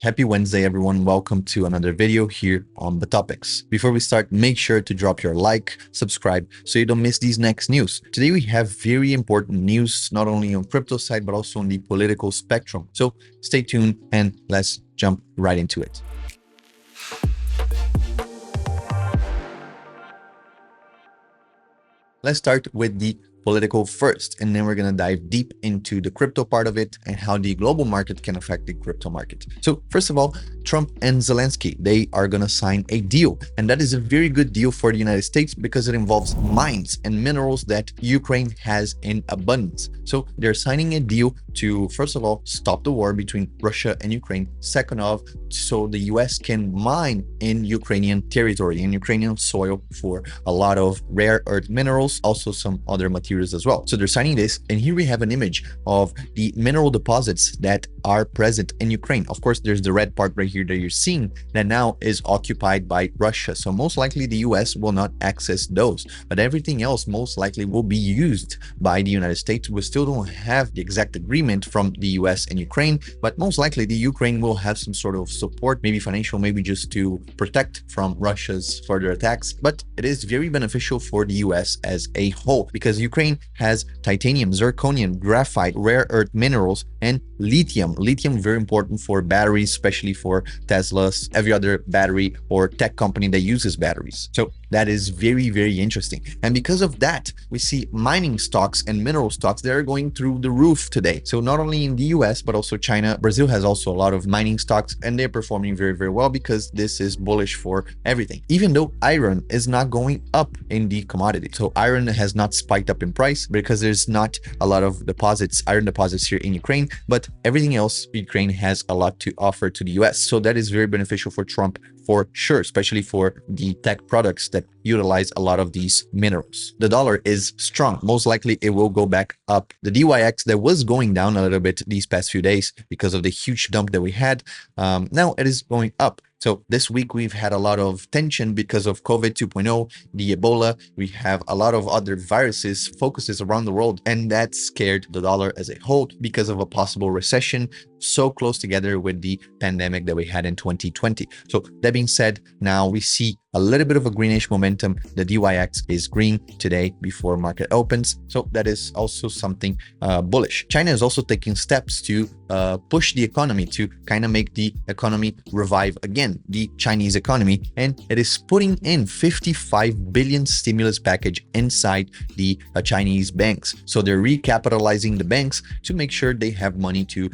Happy Wednesday, everyone. Welcome to another video here on The Topics. Before we start, make sure to drop your like, subscribe, so you don't miss these next news. Today, we have very important news, not only on crypto side, but also on the political spectrum. So stay tuned and let's jump right into it. Let's start with the political first, and then we're going to dive deep into the crypto part of it and how the global market can affect the crypto market. So first of all, Trump and Zelensky, they are going to sign a deal, and that is a very good deal for the United States because it involves mines and minerals that Ukraine has in abundance. So they're signing a deal to, first of all, stop the war between Russia and Ukraine. Second off, so the US can mine in Ukrainian territory, in Ukrainian soil, for a lot of rare earth minerals, also some other materials as well. So they're signing this, and here we have an image of the mineral deposits that are present in Ukraine. Of course, there's the red part right here that you're seeing that now is occupied by Russia. So most likely the US will not access those, but everything else most likely will be used by the United States. We still don't have the exact agreement from the US and Ukraine, but most likely the Ukraine will have some sort of support, maybe financial, maybe just to protect from Russia's further attacks. But it is very beneficial for the US as a whole because Ukraine has titanium, zirconium, graphite, rare earth minerals, and lithium. Lithium very important for batteries, especially for Tesla's, every other battery or tech company that uses batteries. So that is very, very interesting. And because of that, we see mining stocks and mineral stocks that are going through the roof today. So not only in the US, but also China. Brazil has also a lot of mining stocks, and they're performing very, very well because this is bullish for everything. Even though iron is not going up in the commodity. So iron has not spiked up in price because there's not a lot of deposits, iron deposits here in Ukraine, but everything else, Ukraine has a lot to offer to the US. So that is very beneficial for Trump for sure, especially for the tech products that utilize a lot of these minerals. The dollar is strong. Most likely it will go back up. The DYX that was going down a little bit these past few days because of the huge dump that we had, now it is going up. So this week we've had a lot of tension because of COVID 2.0, the Ebola. We have a lot of other viruses, focuses around the world, and that scared the dollar as a whole because of a possible recession so close together with the pandemic that we had in 2020. So that being said, now we see a little bit of a greenish momentum. The DYX is green today before market opens. So that is also something bullish. China is also taking steps to push the economy, to kind of make the economy revive again, the Chinese economy. And it is putting in 55 billion stimulus package inside the Chinese banks. So they're recapitalizing the banks to make sure they have money to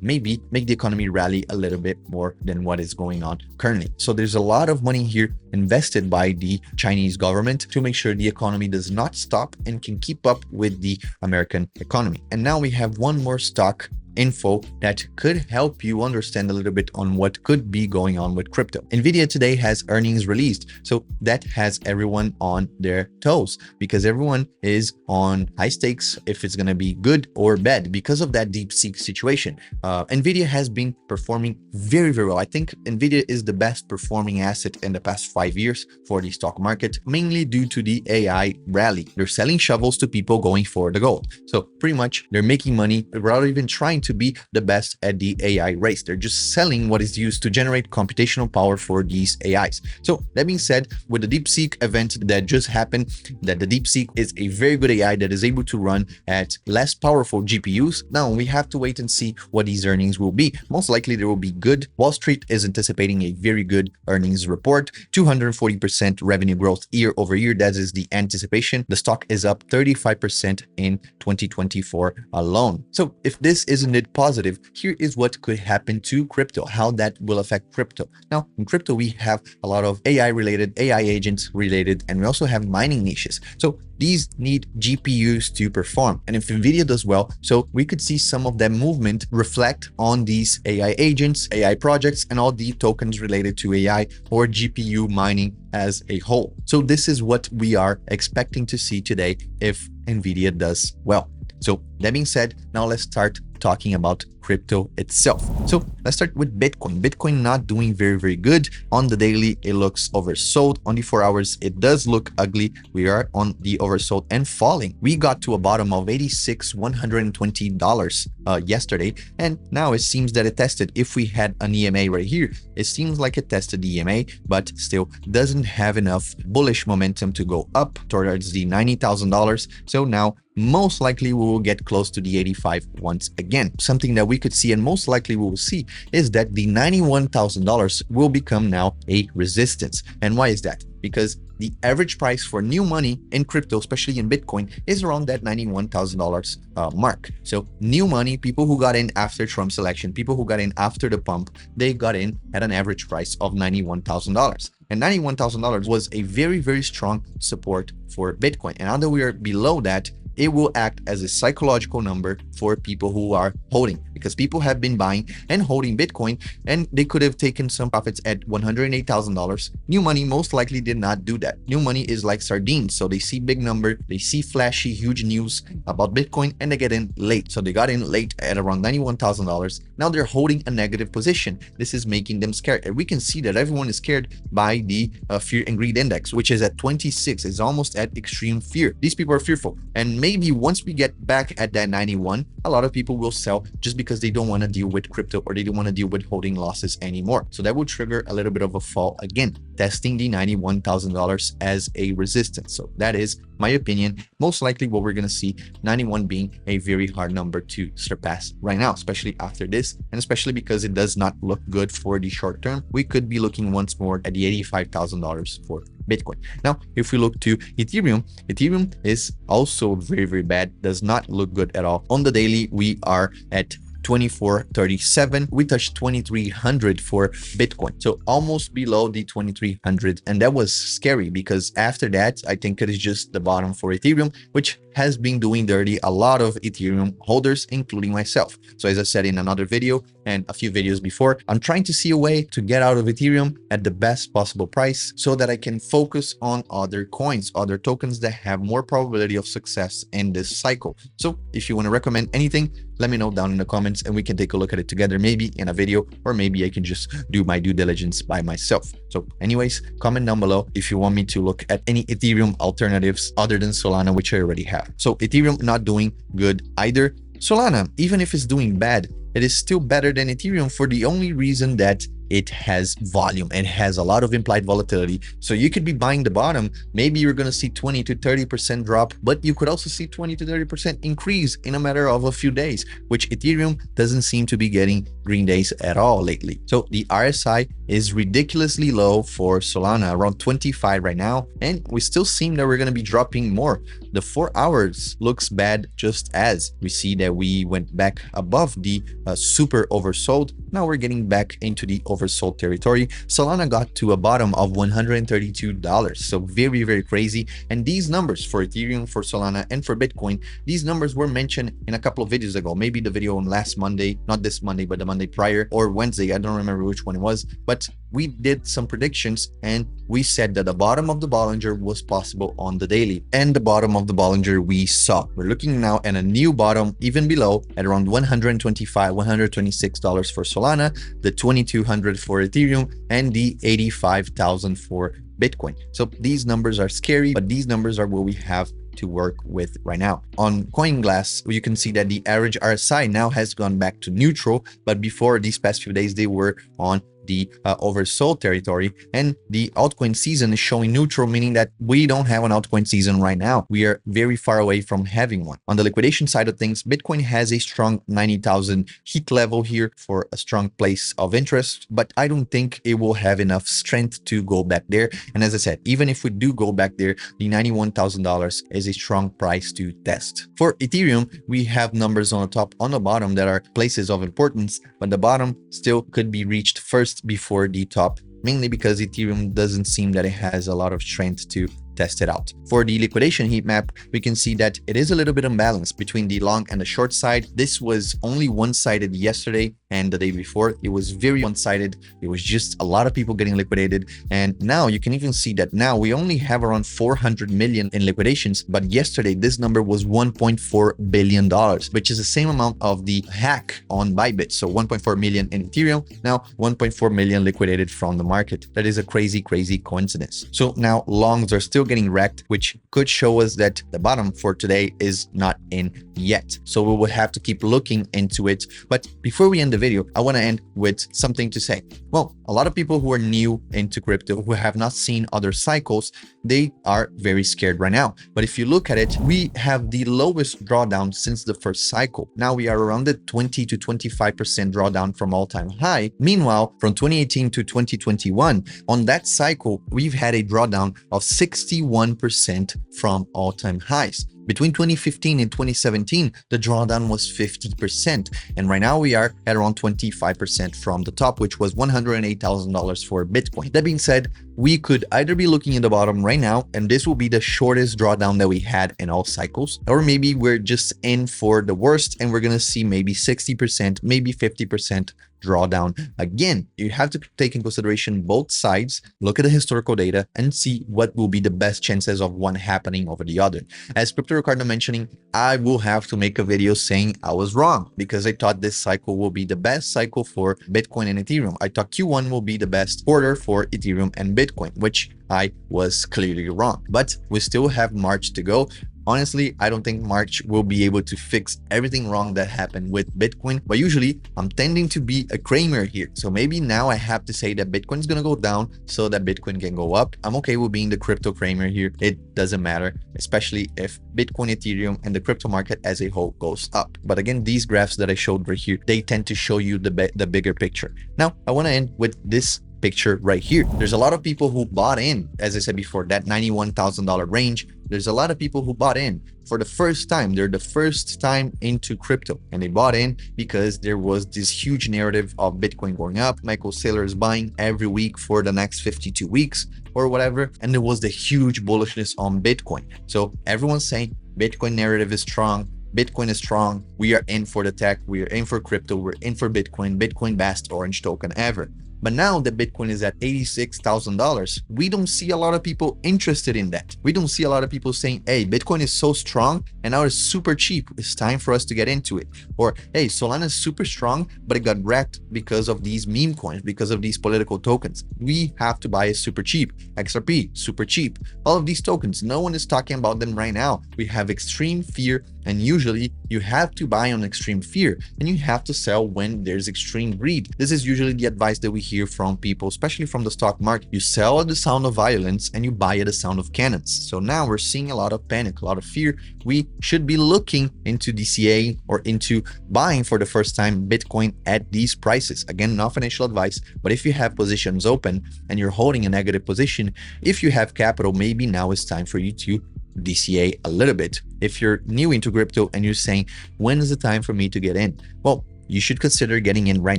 maybe make the economy rally a little bit more than what is going on currently. So there's a lot of money here invested by the Chinese government to make sure the economy does not stop and can keep up with the American economy. And now we have one more stock info that could help you understand a little bit on what could be going on with crypto. Nvidia today has earnings released, so that has everyone on their toes because everyone is on high stakes if it's going to be good or bad because of that DeepSeek situation. Nvidia has been performing very, very well. I think Nvidia is the best performing asset in the past 5 years for the stock market, mainly due to the AI rally. They're selling shovels to people going for the gold. So pretty much they're making money without even trying to be the best at the AI race. They're just selling what is used to generate computational power for these AIs. So that being said, with the DeepSeek event that just happened, that the DeepSeek is a very good AI that is able to run at less powerful GPUs. Now we have to wait and see what these earnings will be. Most likely they will be good. Wall Street is anticipating a very good earnings report, 240% revenue growth year over year. That is the anticipation. The stock is up 35% in 2024 alone. So if this isn't it positive, here is what could happen to crypto, how that will affect crypto. Now, in crypto, we have a lot of AI related, AI agents related, and we also have mining niches. So these need GPUs to perform. And if NVIDIA does well, so we could see some of that movement reflect on these AI agents, AI projects, and all the tokens related to AI or GPU mining as a whole. So this is what we are expecting to see today if NVIDIA does well. So that being said, now let's start talking about crypto itself. So let's start with Bitcoin. Bitcoin not doing very good. On the daily, it looks oversold. On the 4 hours, it does look ugly. We are on the oversold and falling. We got to a bottom of $86,120 yesterday, and now it seems that it tested. If we had an EMA right here, it seems like it tested the EMA, but still doesn't have enough bullish momentum to go up towards the $90,000. So now most likely we will get close to the 85 once again. Something that we could see and most likely we will see is that the $91,000 will become now a resistance. And why is that? Because the average price for new money in crypto, especially in Bitcoin, is around that $91,000 mark. So new money, people who got in after Trump's election, people who got in after the pump, they got in at an average price of $91,000. And $91,000 was a very strong support for Bitcoin. And now that we are below that, it will act as a psychological number for people who are holding, because people have been buying and holding Bitcoin and they could have taken some profits at $108,000. New money most likely did not do that. New money is like sardines. So they see big number, they see flashy, huge news about Bitcoin and they get in late. So they got in late at around $91,000. Now they're holding a negative position. This is making them scared. And we can see that everyone is scared by the fear and greed index, which is at 26. It's almost at extreme fear. These people are fearful. And maybe once we get back at that 91, a lot of people will sell just because they don't want to deal with crypto or they don't want to deal with holding losses anymore. So that will trigger a little bit of a fall again, testing the $91,000 as a resistance. So that is my opinion. Most likely what we're going to see, 91 being a very hard number to surpass right now, especially after this, and especially because it does not look good for the short term. We could be looking once more at the $85,000 for Bitcoin. Now, if we look to Ethereum, Ethereum is also very bad, does not look good at all. On the daily, we are at 2437. We touched 2300 for Bitcoin, so almost below the 2300, and that was scary because after that I think it is just the bottom for Ethereum, which has been doing dirty a lot of Ethereum holders, including myself. So as I said in another video and a few videos before, I'm trying to see a way to get out of Ethereum at the best possible price so that I can focus on other coins, other tokens that have more probability of success in this cycle. So if you want to recommend anything, let me know down in the comments and we can take a look at it together, maybe in a video, or maybe I can just do my due diligence by myself. So anyways, comment down below if you want me to look at any Ethereum alternatives other than Solana, which I already have. So Ethereum not doing good either. Solana, even if it's doing bad, it is still better than Ethereum for the only reason that it has volume and has a lot of implied volatility. So you could be buying the bottom, maybe you're going to see 20 to 30% drop, but you could also see 20 to 30% increase in a matter of a few days, which Ethereum doesn't seem to be getting green days at all lately. So the RSI is ridiculously low for Solana, around 25 right now, and we still seem that we're going to be dropping more. The 4 hours looks bad just as we see that we went back above the super oversold. Now we're getting back into the oversold territory. Solana got to a bottom of $132. So very crazy. And these numbers for Ethereum, for Solana, and for Bitcoin, these numbers were mentioned in a couple of videos ago. Maybe the video on last Monday, not this Monday, but the Monday prior, or Wednesday. I don't remember which one it was, but we did some predictions and we said that the bottom of the Bollinger was possible on the daily, and the bottom of the Bollinger we saw. We're looking now at a new bottom even below at around $125, $126 for Solana, the 2200 for Ethereum, and the 85,000 for Bitcoin. So these numbers are scary, but these numbers are what we have to work with right now. On CoinGlass, you can see that the average RSI now has gone back to neutral, but before these past few days, they were on the oversold territory, and the altcoin season is showing neutral, meaning that we don't have an altcoin season right now. We are very far away from having one. On the liquidation side of things, Bitcoin has a strong 90,000 heat level here for a strong place of interest, but I don't think it will have enough strength to go back there. And as I said, even if we do go back there, the $91,000 is a strong price to test. For Ethereum, we have numbers on the top, on the bottom that are places of importance, but the bottom still could be reached first before the top, mainly because Ethereum doesn't seem that it has a lot of strength to test it out. For the liquidation heat map, we can see that it is a little bit unbalanced between the long and the short side. This was only one-sided yesterday and the day before. It was very one-sided. It was just a lot of people getting liquidated. And now you can even see that now we only have around 400 million in liquidations, but yesterday this number was $1.4 billion, which is the same amount of the hack on Bybit. So 1.4 million in Ethereum, now 1.4 million liquidated from the market. That is a crazy coincidence. So now longs are still getting wrecked, which could show us that the bottom for today is not in yet. So we will have to keep looking into it. But before we end the video, I want to end with something to say. Well, a lot of people who are new into crypto, who have not seen other cycles, they are very scared right now. But if you look at it, we have the lowest drawdown since the first cycle. Now we are around the 20 to 25% drawdown from all-time high. Meanwhile, from 2018 to 2021, on that cycle, we've had a drawdown of 61% from all-time highs. Between 2015 and 2017, the drawdown was 50%. And right now we are at around 25% from the top, which was $108,000 for Bitcoin. That being said, we could either be looking at the bottom right now, and this will be the shortest drawdown that we had in all cycles, or maybe we're just in for the worst and we're going to see maybe 60%, maybe 50% drawdown. Again, you have to take in consideration both sides, look at the historical data, and see what will be the best chances of one happening over the other. As Crypto Ricardo mentioning, I will have to make a video saying I was wrong because I thought this cycle will be the best cycle for Bitcoin and Ethereum. I thought Q1 will be the best quarter for Ethereum and Bitcoin, which I was clearly wrong. But we still have March to go. Honestly, I don't think March will be able to fix everything wrong that happened with Bitcoin, but usually I'm tending to be a Kramer here. So maybe now I have to say that Bitcoin is going to go down so that Bitcoin can go up. I'm okay with being the crypto Kramer here. It doesn't matter, especially if Bitcoin, Ethereum, and the crypto market as a whole goes up. But again, these graphs that I showed right here, they tend to show you the bigger picture. Now, I want to end with this picture right here. There's a lot of people who bought in, as I said before, that $91,000 range. There's a lot of people who bought in for the first time. They're the first time into crypto, and they bought in because there was this huge narrative of Bitcoin going up. Michael Saylor is buying every week for the next 52 weeks or whatever. And there was the huge bullishness on Bitcoin. So everyone's saying Bitcoin narrative is strong. Bitcoin is strong. We are in for the tech. We are in for crypto. We're in for Bitcoin. Bitcoin best orange token ever. But now that Bitcoin is at $86,000, we don't see a lot of people interested in that. We don't see a lot of people saying, hey, Bitcoin is so strong and now it's super cheap. It's time for us to get into it. Or, hey, Solana is super strong, but it got wrecked because of these meme coins, because of these political tokens. We have to buy it super cheap. XRP, super cheap. All of these tokens, no one is talking about them right now. We have extreme fear, and usually you have to buy on extreme fear and you have to sell when there's extreme greed. This is usually the advice that we hear from people, especially from the stock market. You sell at the sound of violence and you buy at the sound of cannons. So now we're seeing a lot of panic, a lot of fear. We should be looking into DCA or into buying for the first time Bitcoin at these prices. Again, not financial advice, but if you have positions open and you're holding a negative position, if you have capital, maybe now it's time for you to DCA a little bit. If you're new into crypto and you're saying, when is the time for me to get in? Well, you should consider getting in right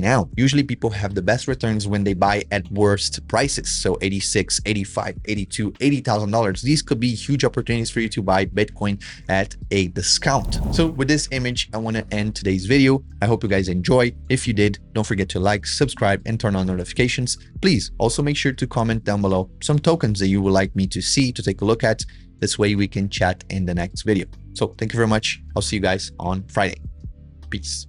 now. Usually people have the best returns when they buy at worst prices. So 86, 85, 82, $80,000. These could be huge opportunities for you to buy Bitcoin at a discount. So with this image, I want to end today's video. I hope you guys enjoy. If you did, don't forget to like, subscribe, and turn on notifications. Please also make sure to comment down below some tokens that you would like me to see, to take a look at. This way we can chat in the next video. So thank you very much. I'll see you guys on Friday. Peace.